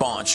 5,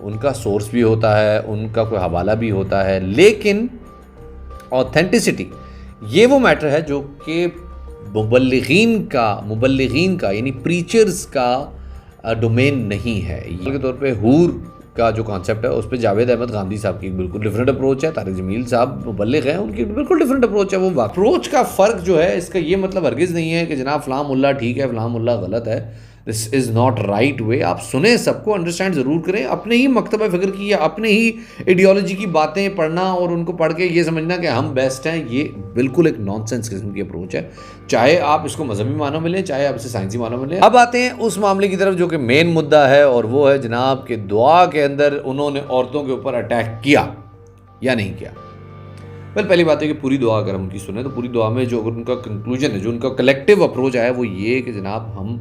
ان کا سورس بھی ہوتا ہے, ان کا کوئی حوالہ بھی ہوتا ہے, لیکن آتھینٹسٹی یہ وہ میٹر ہے جو کہ مبلغین کا یعنی پریچرز کا ڈومین نہیں ہے. یہ کے طور پہ حور کا جو کانسیپٹ ہے اس پہ جاوید احمد غامدی صاحب کی بالکل ڈفرینٹ اپروچ ہے, طارق جمیل صاحب مبلغ ہیں, ان کی بالکل ڈفرینٹ اپروچ ہے. وہ اپروچ کا فرق جو ہے اس کا یہ مطلب ہرگز نہیں ہے کہ جناب فلاں ملا ٹھیک ہے فلاں ملا غلط ہے. دس از ناٹ رائٹ وے. آپ سنیں, سب کو انڈرسٹینڈ ضرور کریں, اپنے ہی مکتبہ فکر کی یا اپنے ہی ایڈیالوجی کی باتیں پڑھنا اور ان کو پڑھ کے یہ سمجھنا کہ ہم بیسٹ ہیں, یہ بالکل ایک نان سینس قسم کی اپروچ ہے, چاہے آپ اس کو مذہبی معنوں میں لیں چاہے آپ اسے سائنسی معنوں میں لیں. اب آتے ہیں اس معاملے کی طرف جو کہ مین مدعا ہے, اور وہ ہے جناب کہ دعا کے اندر انہوں نے عورتوں کے اوپر اٹیک کیا یا نہیں کیا. پہلی بات ہے کہ پوری دعا اگر ہم ان کی سنیں تو پوری دعا میں جو ان کا کنکلوژن ہے, جو ان کا کلیکٹیو اپروچ ہے وہ یہ کہ جناب ہم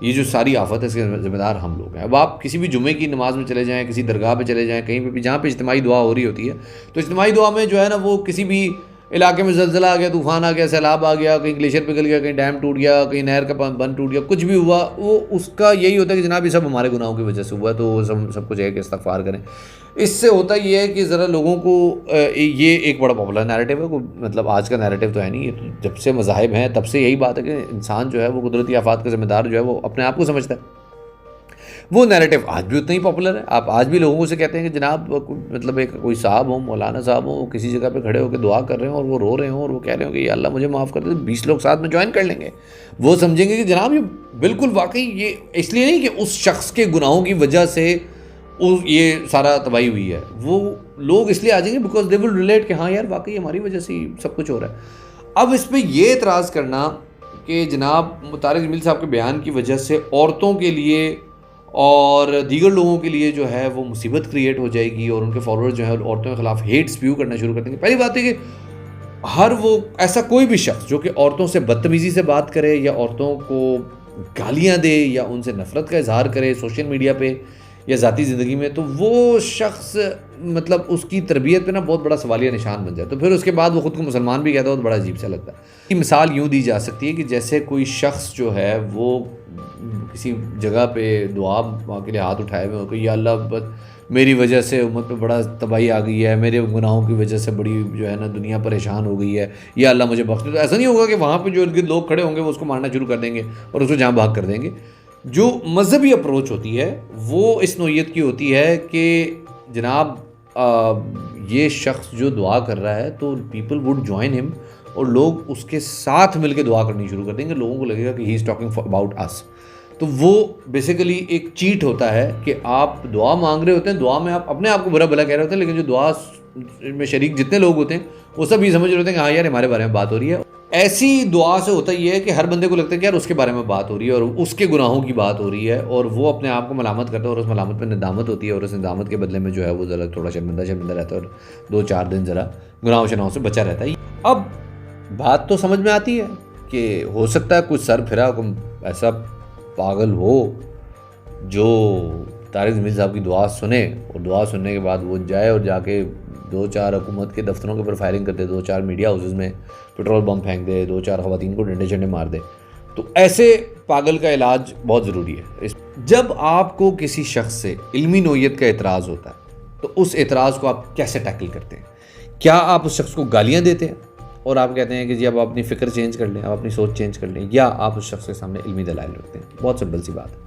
یہ جو ساری آفت ہے اس کے ذمہ دار ہم لوگ ہیں. اب آپ کسی بھی جمعے کی نماز میں چلے جائیں, کسی درگاہ پہ چلے جائیں, کہیں پہ بھی جہاں پہ اجتماعی دعا ہو رہی ہوتی ہے, تو اجتماعی دعا میں جو ہے نا وہ کسی بھی علاقے میں زلزلہ آ گیا, طوفان آ گیا, سیلاب آ گیا, کہیں گلیشیئر پگھل گیا, کہیں ڈیم ٹوٹ گیا, کہیں نہر کا بند ٹوٹ گیا, کچھ بھی ہوا, وہ اس کا یہی ہوتا ہے کہ جناب یہ سب ہمارے گناہوں کی وجہ سے ہوا ہے, تو سب کچھ ہے کہ استغفار کریں. اس سے ہوتا یہ ہے کہ ذرا لوگوں کو یہ ایک بڑا پاپولر نیریٹو ہے, مطلب آج کا نیریٹو تو ہے نہیں, یہ جب سے مذاہب ہیں تب سے یہی بات ہے کہ انسان جو ہے وہ قدرتی آفات کا ذمہ دار جو ہے وہ اپنے آپ کو سمجھتا ہے. وہ نیریٹو آج بھی اتنا ہی پاپولر ہے. آپ آج بھی لوگوں سے کہتے ہیں کہ جناب مطلب ایک کوئی صاحب ہوں, مولانا صاحب ہوں, وہ کسی جگہ پہ کھڑے ہو کے دعا کر رہے ہیں اور وہ رو رہے ہوں اور وہ کہہ رہے ہوں کہ یا اللہ مجھے معاف کر دے, 20 لوگ ساتھ میں جوائن کر لیں گے. وہ سمجھیں گے کہ جناب یہ بالکل واقعی یہ اس لیے نہیں کہ اس شخص کے گناہوں کی وجہ سے یہ سارا تباہی ہوئی ہے, وہ لوگ اس لیے آ جائیں گے بیکاز دے ول ریلیٹ کہ ہاں یار واقعی ہماری وجہ سے ہی سب کچھ ہو رہا ہے. اب اس پہ یہ اعتراض کرنا کہ جناب طارق جمیل صاحب کے بیان کی وجہ سے عورتوں کے لیے اور دیگر لوگوں کے لیے جو ہے وہ مصیبت کریٹ ہو جائے گی اور ان کے فالوور جو ہے عورتوں کے خلاف ہیٹ اسپیو کرنا شروع کر دیں گے. پہلی بات ہے کہ ہر وہ ایسا کوئی بھی شخص جو کہ عورتوں سے بدتمیزی سے بات کرے یا عورتوں کو گالیاں دے یا ان سے نفرت کا اظہار کرے سوشل میڈیا پہ یا ذاتی زندگی میں, تو وہ شخص مطلب اس کی تربیت پہ نا بہت بڑا سوالیہ نشان بن جائے. تو پھر اس کے بعد وہ خود کو مسلمان بھی کہتا ہے, تو بڑا عجیب سا لگتا ہے. یہ مثال یوں دی جا سکتی ہے کہ جیسے کوئی شخص جو ہے وہ کسی جگہ پہ دعا کے لیے ہاتھ اٹھائے ہوئے ہو کہ یا اللہ میری وجہ سے امت پہ بڑا تباہی آ گئی ہے, میرے گناہوں کی وجہ سے بڑی جو ہے نا دنیا پریشان ہو گئی ہے, یا اللہ مجھے بخش دے. تو ایسا نہیں ہوگا کہ وہاں پہ جو ارد گرد لوگ کھڑے ہوں گے وہ اس کو مارنا شروع کر دیں گے اور اس کو جہاں بھاگ کر دیں گے. جو مذہبی اپروچ ہوتی ہے وہ اس نوعیت کی ہوتی ہے کہ جناب یہ شخص جو دعا کر رہا ہے تو پیپل وڈ جوائن ہم, اور لوگ اس کے ساتھ مل کے دعا کرنی شروع کر دیں گے. لوگوں کو لگے گا کہ ہی از ٹاکنگ اباؤٹ اس. تو وہ بیسیکلی ایک چیٹ ہوتا ہے کہ آپ دعا مانگ رہے ہوتے ہیں, دعا میں آپ اپنے آپ کو برا بھلا کہہ رہے ہوتے ہیں, لیکن جو دعا میں شریک جتنے لوگ ہوتے ہیں وہ سب یہ سمجھ رہے ہوتے ہیں کہ ہاں یار ہمارے بارے میں بات ہو رہی ہے. ایسی دعا سے ہوتا یہ ہے کہ ہر بندے کو لگتا ہے کہ یار اس کے بارے میں بات ہو رہی ہے اور اس کے گناہوں کی بات ہو رہی ہے, اور وہ اپنے آپ کو ملامت کرتا ہے اور اس ملامت پہ ندامت ہوتی ہے, اور اس ندامت کے بدلے میں جو ہے وہ ذرا تھوڑا شرمندہ رہتا ہے اور 2-4 دن ذرا گناہوں شناہوں سے بچا رہتا ہے. اب بات تو سمجھ میں آتی ہے کہ ہو سکتا ہے کچھ سر پھرا کوئی ایسا پاگل ہو جو طارق جمیل صاحب کی دعا سنے اور دعا سننے کے بعد وہ جائے اور جا کے 2-4 حکومت کے دفتروں کے اوپر فائرنگ کر دے, 2-4 میڈیا ہاؤسز میں پیٹرول بم پھینک دے, 2-4 خواتین کو ڈنڈے چنڈے مار دے. تو ایسے پاگل کا علاج بہت ضروری ہے. جب آپ کو کسی شخص سے علمی نوعیت کا اعتراض ہوتا ہے تو اس اعتراض کو آپ کیسے ٹیکل کرتے ہیں؟ کیا آپ اس شخص کو گالیاں دیتے ہیں اور آپ کہتے ہیں کہ جی اب آپ اپنی فکر چینج کر لیں, آپ اپنی سوچ چینج کر لیں, یا آپ اس شخص کے سامنے علمی دلائل رکھتے ہیں؟ بہت سمپل سی بات ہے.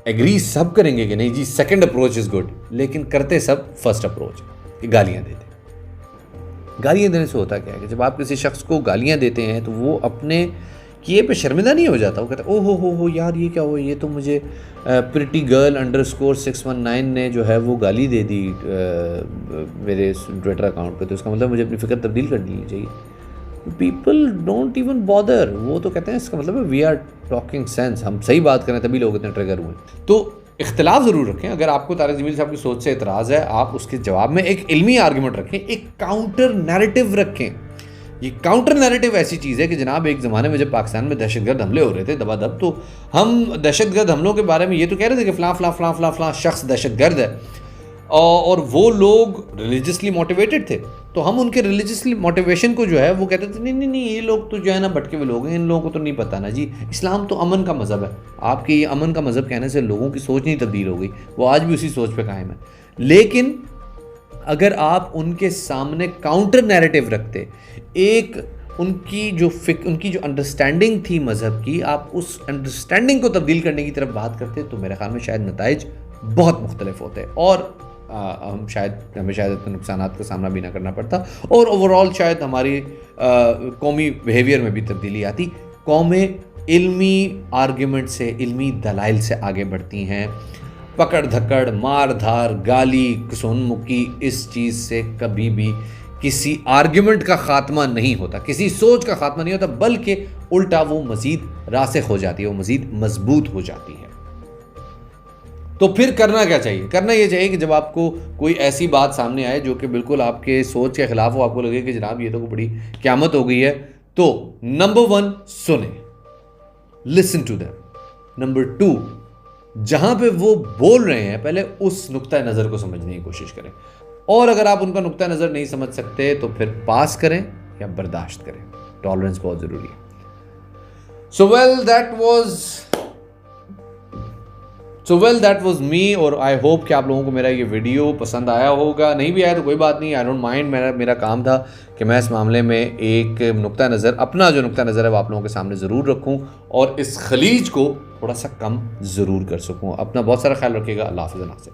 ایگری سب کریں گے کہ نہیں جی سیکنڈ اپروچ از گڈ, لیکن کرتے سب فرسٹ اپروچ کہ گالیاں دیتے. گالیاں دینے سے ہوتا کیا ہے کہ جب آپ کسی شخص کو گالیاں دیتے ہیں تو وہ اپنے کیے پہ شرمندہ نہیں ہو جاتا, وہ کہتا ہے او ہو یار یہ کیا ہوا, یہ تو مجھے پریٹی گرل _619 نے جو ہے وہ گالی دے دی میرے ٹویٹر اکاؤنٹ پہ, تو اس کا مطلب مجھے اپنی فکر تبدیل کر لینی چاہیے. People don't even bother. وہ تو کہتے ہیں اس کا مطلب ہے وی آر ٹاکنگ سینس, ہم صحیح بات کریں تبھی لوگ اتنے ٹریگر ہوئے. تو اختلاف ضرور رکھیں. اگر آپ کو طارق جمیل صاحب کی سوچ سے اعتراض ہے, آپ اس کے جواب میں ایک علمی آرگومنٹ رکھیں, ایک کاؤنٹر نیریٹو رکھیں. یہ کاؤنٹر نیریٹو ایسی چیز ہے کہ جناب ایک زمانے میں جب پاکستان میں دہشت گرد حملے ہو رہے تھے دبا دب, تو ہم دہشت گرد حملوں کے بارے میں یہ تو کہہ رہے تھے کہ فلاں فلاں فلاں فلاں فلاں شخص دہشت گرد ہے, اور وہ لوگ ریلیجسلی موٹیویٹڈ تھے. تو ہم ان کے ریلیجسلی موٹیویشن کو جو ہے وہ کہتے تھے نہیں یہ لوگ تو جو ہے نا بھٹکے ہوئے لوگ ہیں, ان لوگوں کو تو نہیں پتہ نا جی, اسلام تو امن کا مذہب ہے. آپ کے یہ امن کا مذہب کہنے سے لوگوں کی سوچ نہیں تبدیل ہو گئی, وہ آج بھی اسی سوچ پہ قائم ہے. لیکن اگر آپ ان کے سامنے کاؤنٹر نیریٹو رکھتے, ایک ان کی جو انڈرسٹینڈنگ تھی مذہب کی, آپ اس انڈرسٹینڈنگ کو تبدیل کرنے کی طرف بات کرتے, تو میرے خیال میں شاید نتائج بہت مختلف ہوتے اور ہمیں شاید اتنے نقصانات کا سامنا بھی نہ کرنا پڑتا, اور اوور آل شاید ہماری قومی بیہیویئر میں بھی تبدیلی آتی. قومیں علمی آرگیومنٹ سے, علمی دلائل سے آگے بڑھتی ہیں. پکڑ دھکڑ, مار دھار, گالی کسون مکی, اس چیز سے کبھی بھی کسی آرگیومنٹ کا خاتمہ نہیں ہوتا, کسی سوچ کا خاتمہ نہیں ہوتا, بلکہ الٹا وہ مزید راسخ ہو جاتی ہے, وہ مزید مضبوط ہو جاتی ہے. تو پھر کرنا کیا چاہیے؟ کرنا یہ چاہیے کہ جب آپ کو کوئی ایسی بات سامنے آئے جو کہ بالکل آپ کے سوچ کے خلاف ہو, آپ کو لگے کہ جناب یہ تو بڑی قیامت ہو گئی ہے, تو نمبر 1 سنیں, لسن ٹو دیم. نمبر 2 جہاں پہ وہ بول رہے ہیں پہلے اس نقطۂ نظر کو سمجھنے کی کوشش کریں, اور اگر آپ ان کا نقطۂ نظر نہیں سمجھ سکتے تو پھر پاس کریں یا برداشت کریں. ٹالرنس بہت ضروری ہے. سو ویل دیٹ واز می, اور آئی ہوپ کہ آپ لوگوں کو میرا یہ ویڈیو پسند آیا ہوگا. نہیں بھی آیا تو کوئی بات نہیں, آئی ڈونٹ مائنڈ. میرا کام تھا کہ میں اس معاملے میں ایک نقطۂ نظر, اپنا جو نقطۂ نظر ہے وہ آپ لوگوں کے سامنے ضرور رکھوں, اور اس خلیج کو تھوڑا سا کم ضرور کر سکوں. اپنا بہت سارا خیال رکھیے گا. اللہ حافظ.